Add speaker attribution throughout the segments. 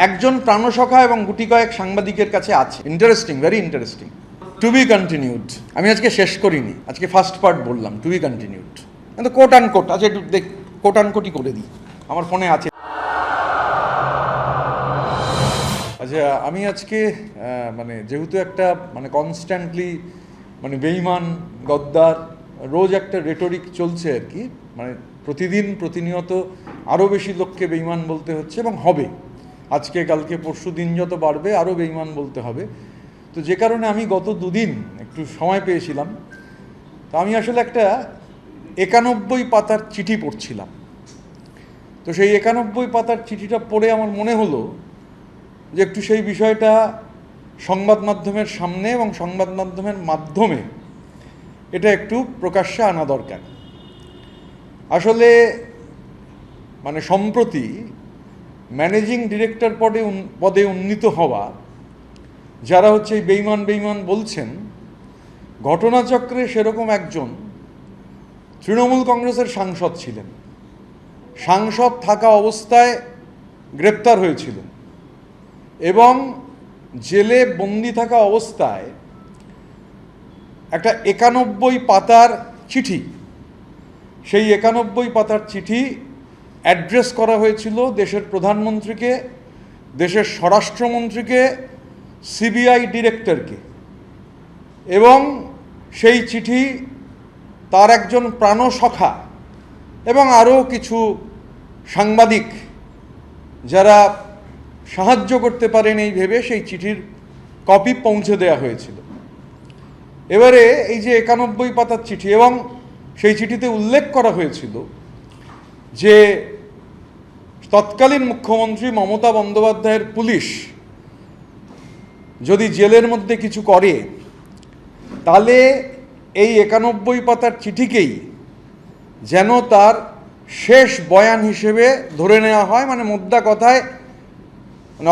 Speaker 1: একজন প্রাণসখা এবং গুটি কয়েক সাংবাদিকের কাছে আছে। Interesting, very interesting. To be continued. আমি আজকে শেষ করিনি, আজকে ফার্স্ট পার্ট বললাম, টু বি কন্টিনিউড। কিন্তু কোট অ্যান্ড কোট আছে, একটু কোট অ্যান্ড কোটই করে দিই, আমার ফোনে আছে। আচ্ছা, আমি আজকে যেহেতু একটা কনস্ট্যান্টলি বেঈমান, গদ্দার, রোজ একটা রেটরিক চলছে আর কি, প্রতিনিয়ত আরও বেশি লোককে বেঈমান বলতে হচ্ছে এবং হবে। আজকে কালকে পরশু দিন যত বাড়বে আরও বেঈমান বলতে হবে। তো যে কারণে আমি গত দুদিন একটু সময় পেয়েছিলাম, তো আমি আসলে একটা 91 পাতার চিঠি পড়ছিলাম। তো সেই 91 পাতার চিঠিটা পড়ে আমার মনে হলো যে একটু সেই বিষয়টা সংবাদ মাধ্যমের সামনে এবং সংবাদ মাধ্যমের মাধ্যমে এটা একটু প্রকাশ্যে আনা দরকার। আসলে সম্প্রতি ম্যানেজিং ডিরেক্টর পদে উন্নীত হওয়া যারা হচ্ছে এই বেঈমান বলছেন, ঘটনাচক্রে সেরকম একজন তৃণমূল কংগ্রেসের সাংসদ ছিলেন। সাংসদ থাকা অবস্থায় গ্রেপ্তার হয়েছিলেন এবং জেলে বন্দি থাকা অবস্থায় একটা 91 পাতার চিঠি, সেই 91 পাতার চিঠি অ্যাড্রেস করা হয়েছিল দেশের প্রধানমন্ত্রীকে, দেশের স্বরাষ্ট্রমন্ত্রীকে, সিবিআই ডিরেক্টরকে। এবং সেই চিঠি তার একজন প্রাণসখা এবং আরও কিছু সাংবাদিক যারা সাহায্য করতে পারেন এই ভেবে সেই চিঠির কপি পৌঁছে দেওয়া হয়েছিল। এবারে এই যে 91 পাতার চিঠি, এবং সেই চিঠিতে উল্লেখ করা হয়েছিল যে তৎকালীন মুখ্যমন্ত্রী মমতা বন্দ্যোপাধ্যায়ের পুলিশ যদি জেলের মধ্যে কিছু করে তাহলে এই 91 পাতার চিঠিকেই যেন তার শেষ বয়ান হিসেবে ধরে নেওয়া হয়। মোদ্দা কথায়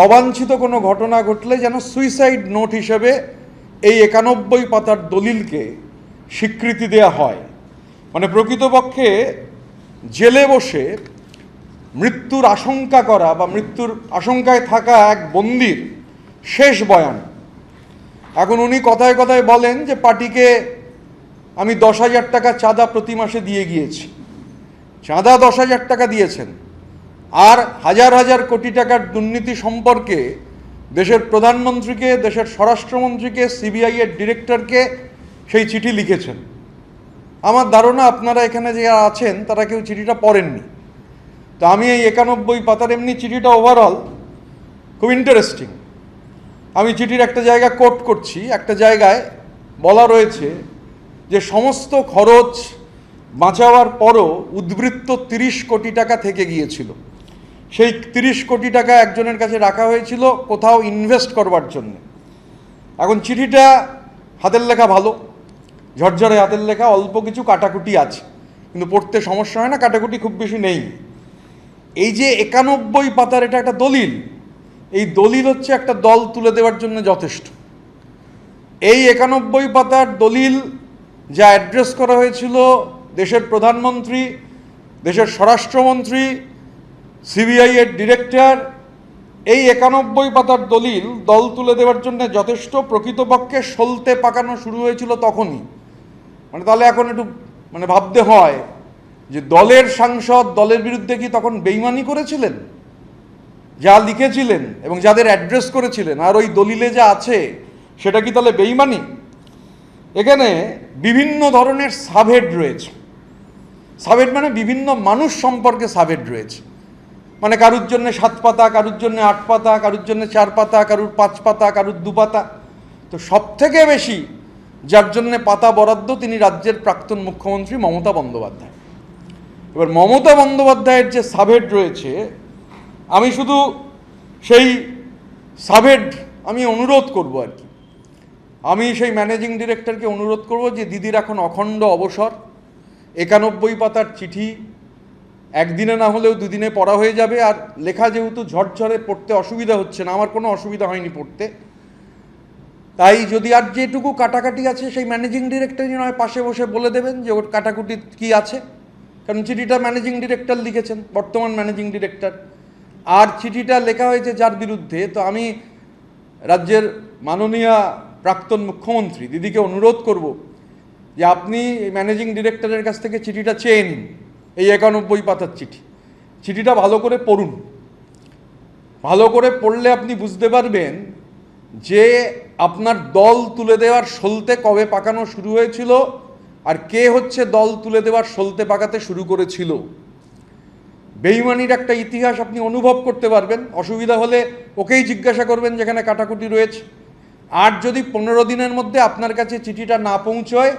Speaker 1: অবাঞ্ছিত কোনো ঘটনা ঘটলে যেন সুইসাইড নোট হিসেবে এই 91 পাতার দলিলকে স্বীকৃতি দেয়া হয়। প্রকৃতপক্ষে জেলে বসে মৃত্যুর আশঙ্কা করা বা মৃত্যুর আশঙ্কায় থাকা এক বন্দির শেষ বয়ান। এখন উনি কথায় কথায় বলেন যে পার্টিকে আমি 10,000 টাকা চাঁদা প্রতি মাসে দিয়ে গিয়েছি। চাঁদা 10,000 টাকা দিয়েছেন, আর হাজার হাজার কোটি টাকার দুর্নীতি সম্পর্কে দেশের প্রধানমন্ত্রীকে, দেশের স্বরাষ্ট্রমন্ত্রীকে, সিবিআই এর ডিরেক্টরকে সেই চিঠি লিখেছেন। আমার ধারণা আপনারা এখানে যারা আছেন তারা কেউ চিঠিটা পড়েননি। তো আমি এই 91 পাতার, এমনি চিঠিটা ওভারঅল খুব ইন্টারেস্টিং। আমি চিঠির একটা জায়গা কোট করছি। একটা জায়গায় বলা রয়েছে যে সমস্ত খরচ বাঁচাবার পরও উদ্বৃত্ত 30 কোটি টাকা থেকে গিয়েছিল। সেই 30 কোটি টাকা একজনের কাছে রাখা হয়েছিল কোথাও ইনভেস্ট করবার জন্য। এখন চিঠিটা হাতের লেখা ভালো, ঝরঝরে হাতের লেখা, অল্প কিছু কাটাকুটি আছে, কিন্তু পড়তে সমস্যা হয় না, কাটাকুটি খুব বেশি নেই। এই যে 91 পাতার এটা একটা দলিল, এই দলিল হচ্ছে একটা দল তুলে দেওয়ার জন্য যথেষ্ট। এই 91 পাতার দলিল যা অ্যাড্রেস করা হয়েছিল দেশের প্রধানমন্ত্রী, দেশের স্বরাষ্ট্রমন্ত্রী, সিবিআই এর ডিরেক্টর, এই 91 পাতার দলিল দল তুলে দেওয়ার জন্য যথেষ্ট। প্রকৃতপক্ষে সলতে পাকানো শুরু হয়েছিল তখনই। তাহলে এখন একটু ভাবতে হয় যে দলের সাংসদ দলের বিরুদ্ধে কি তখন বেইমানি করেছিলেন? যা লিখেছিলেন এবং যাদের অ্যাড্রেস করেছিলেন আর ওই দলিলে যা আছে সেটা কি তাহলে বেইমানি? এখানে বিভিন্ন ধরনের সাবহেড রয়েছে। সাবহেড বিভিন্ন মানুষ সম্পর্কে সাবহেড রয়েছে। কারুর জন্য 7 পাতা, কারুর জন্য 8 পাতা, কারুর জন্য 4 পাতা, কারুর 5 পাতা, কারুর 2 পাতা। তো সব থেকে বেশি যার জন্য পাতা বরাদ্দ তিনি রাজ্যের প্রাক্তন মুখ্যমন্ত্রী মমতা বন্দ্যোপাধ্যায়। এবার মমতা বন্দ্যোপাধ্যায়ের যে সাবহেড রয়েছে, আমি শুধু সেই সাবহেড আমি অনুরোধ করব আর কি, আমি সেই ম্যানেজিং ডিরেক্টরকে অনুরোধ করব যে দিদির এখন অখণ্ড অবসর, 91 পাতার চিঠি একদিনে না হলেও দুদিনে পড়া হয়ে যাবে। আর লেখা যেহেতু ঝরঝরে, পড়তে অসুবিধা হচ্ছে না, আমার কোনো অসুবিধা হয়নি পড়তে। তাই যদি আর যেটুকু কাটাকাটি আছে সেই ম্যানেজিং ডিরেক্টরই নয় পাশে বসে বলে দেবেন যে ওর কাটাকুটি কী আছে, কারণ চিঠিটা ম্যানেজিং ডিরেক্টর লিখেছেন, বর্তমান ম্যানেজিং ডিরেক্টর। আর চিঠিটা লেখা হয়েছে যার বিরুদ্ধে, তো আমি রাজ্যের মাননীয় প্রাক্তন মুখ্যমন্ত্রী দিদিকে অনুরোধ করব যে আপনি ম্যানেজিং ডিরেক্টরের কাছ থেকে চিঠিটা চেয়ে নিন, এই 91 পাতার চিঠি। চিঠিটা ভালো করে পড়ুন। ভালো করে পড়লে আপনি বুঝতে পারবেন যে আপনার দল তুলে দেওয়ার সলতে কবে পাকানো শুরু হয়েছিল আর কে হচ্ছে দল তুলে দেওয়ার সলতে পাকাতে শুরু করেছিল। বেইমানির একটা ইতিহাস আপনি অনুভব করতে পারবেন। অসুবিধা হলে ওকেই জিজ্ঞাসা করবেন যেখানে কাটাকুটি রয়েছে। আর যদি 15 দিনের মধ্যে আপনার কাছে চিঠিটা না পৌঁছয়,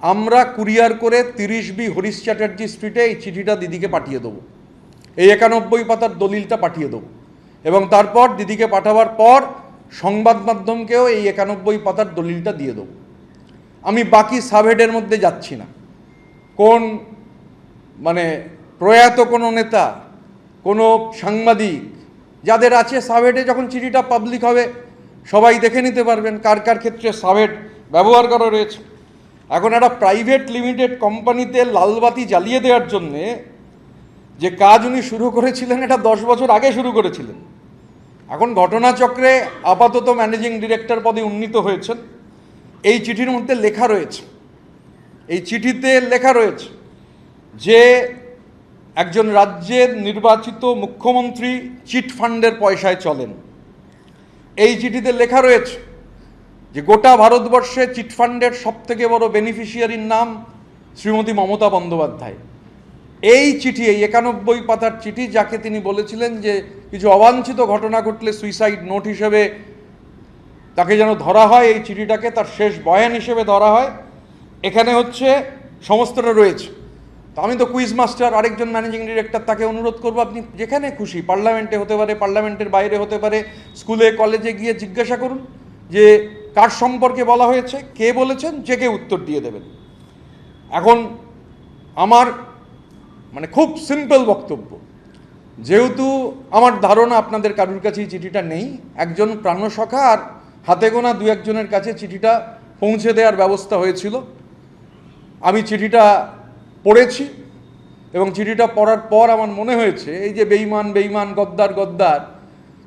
Speaker 1: আমরা কুরিয়ার করে 30B হরিশ চ্যাটার্জি স্ট্রিটে এই চিঠিটা দিদিকে পাঠিয়ে দেবো, এই 91 পাতার দলিলটা পাঠিয়ে দেবো, এবং তারপর দিদিকে পাঠাবার পর সংবাদ মাধ্যমকেও এই 91 পাতার দলিলটা দিয়ে দেবো। আমি বাকি সাবহেডের মধ্যে যাচ্ছি না। কোন মানে প্রয়াত কোনো নেতা, কোনো সাংবাদিক যাদের আছে সাবহেডে, যখন চিঠিটা পাবলিক হবে সবাই দেখে নিতে পারবেন কার কার ক্ষেত্রে সাবহেড ব্যবহার করা রয়েছে। এখন একটা প্রাইভেট লিমিটেড কোম্পানিতে লালবাতি জ্বালিয়ে দেওয়ার জন্যে যে কাজ উনি শুরু করেছিলেন, এটা 10 বছর আগে শুরু করেছিলেন। এখন ঘটনাচক্রে আপাতত ম্যানেজিং ডিরেক্টর পদে উন্নীত হয়েছেন। এই চিঠির মধ্যে লেখা রয়েছে, এই চিঠিতে লেখা রয়েছে যে একজন রাজ্যের নির্বাচিত মুখ্যমন্ত্রী চিট ফান্ডের পয়সায় চলেন। এই চিঠিতে লেখা রয়েছে যে গোটা ভারতবর্ষে চিটফান্ডের সবথেকে বড় বেনিফিশিয়ারির নাম শ্রীমতী মমতা বন্দ্যোপাধ্যায়। এই চিঠি, এই 91 পাতার চিঠি, যাকে তিনি বলেছিলেন যে কিছু অবাঞ্ছিত ঘটনা ঘটলে সুইসাইড নোট হিসেবে তাকে যেন ধরা হয়, এই চিঠিটাকে তার শেষ বয়ান হিসেবে ধরা হয়, এখানে হচ্ছে সমস্তটা রয়েছে। তো আমি তো কুইজ মাস্টার, আরেকজন ম্যানেজিং ডিরেক্টর, তাকে অনুরোধ করবো আপনি যেখানে খুশি, পার্লামেন্টে হতে পারে, পার্লামেন্টের বাইরে হতে পারে, স্কুলে কলেজে গিয়ে জিজ্ঞাসা করুন যে কার সম্পর্কে বলা হয়েছে, কে বলেছেন, যে কে উত্তর দিয়ে দেবেন। এখন আমার মানে খুব সিম্পল বক্তব্য, যেহেতু আমার ধারণা আপনাদের কারুর কাছেই চিঠিটা নেই, একজন প্রাণসখা আর হাতে গোনা 2-1 কাছে চিঠিটা পৌঁছে দেওয়ার ব্যবস্থা হয়েছিল। আমি চিঠিটা পড়েছি এবং চিঠিটা পড়ার পর আমার মনে হয়েছে এই যে বেইমান বেইমান, গদ্দার গদ্দার,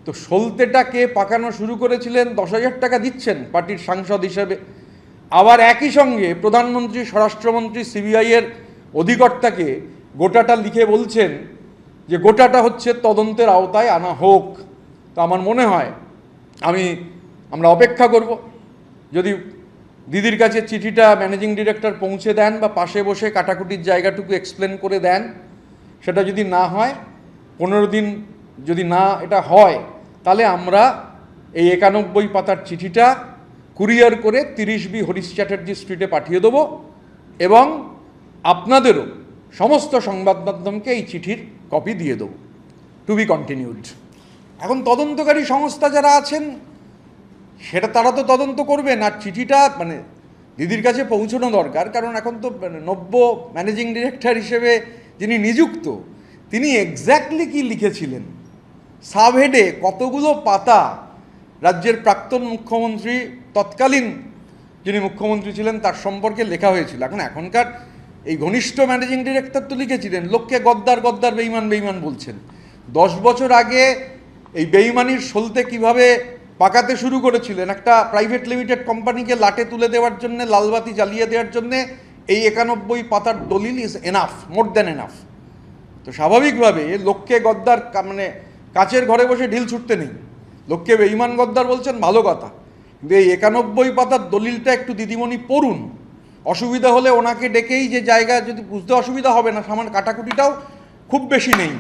Speaker 1: তো সলতেটা কে পাকানো শুরু করেছিলেন, 10,000 টাকা দিচ্ছেন পার্টির সাংসদ হিসেবে, আবার একই সঙ্গে প্রধানমন্ত্রী, স্বরাষ্ট্রমন্ত্রী, সিবিআইয়ের অধিকর্তাকে গোটাটা লিখে বলছেন যে গোটাটা হচ্ছে তদন্তের আওতায় আনা হোক। তো আমার মনে হয় আমরা অপেক্ষা করব, যদি দিদির কাছে চিঠিটা ম্যানেজিং ডিরেক্টর পৌঁছে দেন বা পাশে বসে কাটাকুটির জায়গাটুকু এক্সপ্লেন করে দেন, সেটা যদি না হয়, 15 দিন যদি না এটা হয়, তাহলে আমরা এই 91 পাতার চিঠিটা কুরিয়ার করে 30B হরিশ চ্যাটার্জি স্ট্রিটে পাঠিয়ে দেবো এবং আপনাদেরও সমস্ত সংবাদ মাধ্যমকে এই চিঠির কপি দিয়ে দেবো। To be continued. এখন তদন্তকারী সংস্থা যারা আছেন সেটা তারা তো তদন্ত করবেন, আর চিঠিটা মানে দিদির কাছে পৌঁছানো দরকার, কারণ এখন তো নব্য ম্যানেজিং ডিরেক্টর হিসেবে যিনি নিযুক্ত, তিনি এক্স্যাক্টলি কি লিখেছিলেন, সাবহেডে কতগুলো পাতা রাজ্যের প্রাক্তন মুখ্যমন্ত্রী, তৎকালীন যিনি মুখ্যমন্ত্রী ছিলেন তার সম্পর্কে লেখা হয়েছিল। এখনকার এই ঘনিষ্ঠ ম্যানেজিং ডিরেক্টর তো লিখেছিলেন, লোককে গদ্দার গদ্দার, বেইমান বেইমান বলছেন। 10 বছর আগে এই বেইমানির সলতে কিভাবে পাকাতে শুরু করেছিলেন, একটা প্রাইভেট লিমিটেড কোম্পানিকে লাটে তুলে দেওয়ার জন্য, লালবাতি জ্বালিয়ে দেওয়ার জন্যে এই 91 পাতার দলিল is enough, more than enough. তো স্বাভাবিকভাবে লোককে গদ্দার মানে কাচের ঘরে বসে ঢিল ছুটতে নেই, লোককে বেঈমান গদ্দার বলছেন ভালো কথা, কিন্তু এই 91 পাতার দলিলটা একটু দিদিমণি পড়ুন। অসুবিধা হলে ওনাকে ডেকেই, যে জায়গা যদি বুঝতে অসুবিধা হবে না, সামান্য কাটাকুটিটাও খুব বেশি নেই,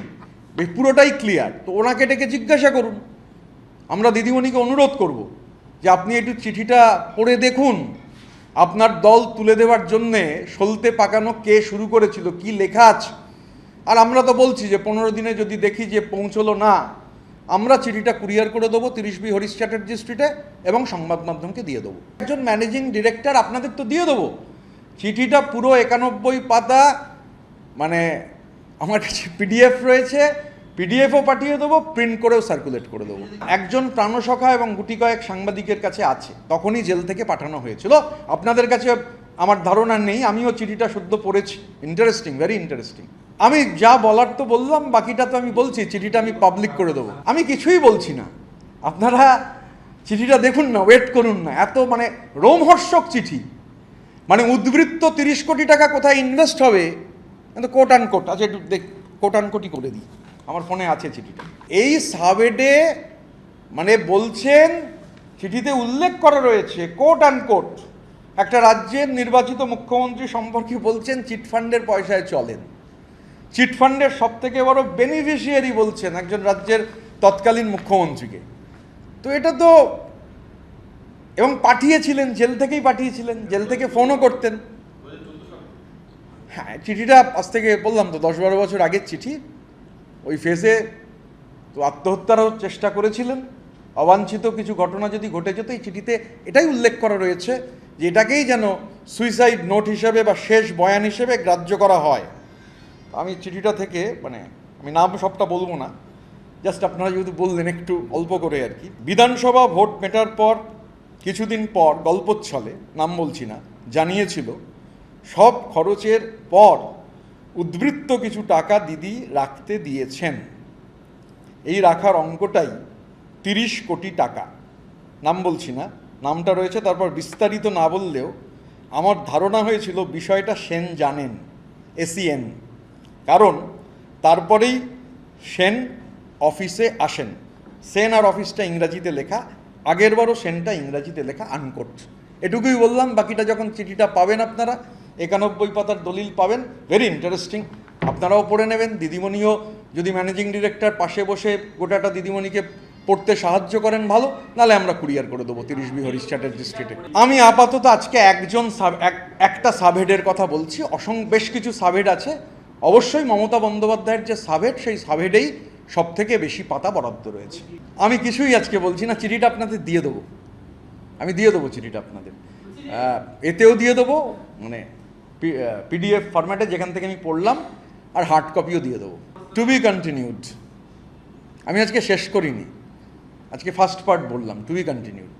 Speaker 1: পুরোটাই ক্লিয়ার, তো ওনাকে ডেকে জিজ্ঞাসা করুন। আমরা দিদিমণিকে অনুরোধ করব যে আপনি একটু চিঠিটা পড়ে দেখুন, আপনার দল তুলে দেওয়ার জন্যে সলতে পাকানো কে শুরু করেছিল, কি লেখা আছে। আর আমরা তো বলছি যে 15 দিনে যদি দেখি যে পৌঁছলো না, আমরা চিঠিটা কুরিয়ার করে দেবো 30B হরিশ চ্যাটার্জি স্ট্রিটে এবং সংবাদ মাধ্যমকে দিয়ে দেবো। একজন ম্যানেজিং ডিরেক্টর আপনাদের তো দিয়ে দেবো চিঠিটা, পুরো 91 পাতা, মানে আমার কাছে PDF রয়েছে, পিডিএফও পাঠিয়ে দেবো, প্রিন্ট করেও সার্কুলেট করে দেবো। একজন প্রাণসখা এবং গুটি কয়েক সাংবাদিকের কাছে আছে, তখনই জেল থেকে পাঠানো হয়েছিল। আপনাদের কাছে আমার ধারণা নেই, আমিও চিঠিটা সদ্য পড়েছি। Interesting, very interesting. আমি যা বলার তো বললাম, বাকিটা তো আমি বলছি, চিঠিটা আমি পাবলিক করে দেবো। আমি কিছুই বলছি না, আপনারা চিঠিটা দেখুন না, ওয়েট করুন না। এত মানে রোমহর্ষক চিঠি, মানে উদ্বৃত্ত 30 কোটি টাকা কোথায় ইনভেস্ট হবে, কিন্তু কোট অ্যান্ড কোট আচ্ছা একটু কোট অ্যান্ড কোটই করে দিই, আমার ফোনে আছে চিঠিটা। এই সাবহেডে মানে বলছেন, চিঠিতে উল্লেখ করা রয়েছে কোট অ্যান্ড কোট, একটা রাজ্যের নির্বাচিত মুখ্যমন্ত্রী সম্পর্কে বলছেন চিটফান্ডের পয়সায় চলেন। চিটফান্ডের সব থেকে বড় বেনিফিশিয়ারি বলছেন একজন রাজ্যের তৎকালীন মুখ্যমন্ত্রীকে। তো এটা তো, এবং পাঠিয়েছিলেন, জেল থেকেই পাঠিয়েছিলেন, জেল থেকে ফোনও করতেন। হ্যাঁ, চিঠিটা আজ থেকে বললাম তো 10-12 বছর আগের চিঠি। ওই ফেজে তো আত্মহত্যারও চেষ্টা করেছিলেন। অবাঞ্ছিত কিছু ঘটনা যদি ঘটে যেত, এই চিঠিতে এটাই উল্লেখ করা রয়েছে যে এটাকেই যেন সুইসাইড নোট হিসেবে বা শেষ বয়ান হিসেবে গ্রাহ্য করা হয়। আমি চিঠিটা থেকে মানে আমি নাম সবটা বলবো না, জাস্ট আপনারা যদি বললেন একটু অল্প করে আর কি। বিধানসভা ভোট মেটার পর কিছুদিন পর গল্পচ্ছলে, নাম বলছি না, জানিয়েছিল সব খরচের পর উদ্বৃত্ত কিছু টাকা দিদি রাখতে দিয়েছেন। এই রাখার অঙ্কটাই 30 কোটি টাকা। নাম বলছি না, নামটা রয়েছে, তারপর বিস্তারিত না বললেও আমার ধারণা হয়েছিল বিষয়টা সেন জানেন, এসিএন, কারণ তারপরেই সেন অফিসে আসেন। সেন আর অফিসটা ইংরাজিতে লেখা, আগেরবারও সেনটা ইংরাজিতে লেখা, আনকোট। এটুকুই বললাম, বাকিটা যখন চিঠিটা পাবেন আপনারা, 91 পাতার দলিল পাবেন, ভেরি ইন্টারেস্টিং, আপনারাও পড়ে নেবেন। দিদিমণিও যদি ম্যানেজিং ডিরেক্টর পাশে বসে গোটাটা দিদিমণিকে পড়তে সাহায্য করেন ভালো, নাহলে আমরা কুরিয়ার করে দেবো 30B হরিশ চ্যাটার্জি স্ট্রিটে। আমি আপাতত আজকে একটা সাবহেডের কথা বলছি, বেশ কিছু সাবহেড আছে। অবশ্যই মমতা বন্দ্যোপাধ্যায়ের যে সাবহেড, সেই সাবহেডেই সব থেকে বেশি পাতা বরাদ্দ রয়েছে। আমি কিছুই আজকে বলছি না, চিঠিটা আপনাদের দিয়ে দেবো, আমি দিয়ে দেবো চিঠিটা আপনাদের, এতেও দিয়ে দেবো, মানে PDF ফরম্যাটে যেখান থেকে আমি পড়লাম, আর হার্ড কপিও দিয়ে দেবো। To be continued. আমি আজকে শেষ করিনি, আজকে ফার্স্ট পার্ট বললাম, টু বি কন্টিনিউড।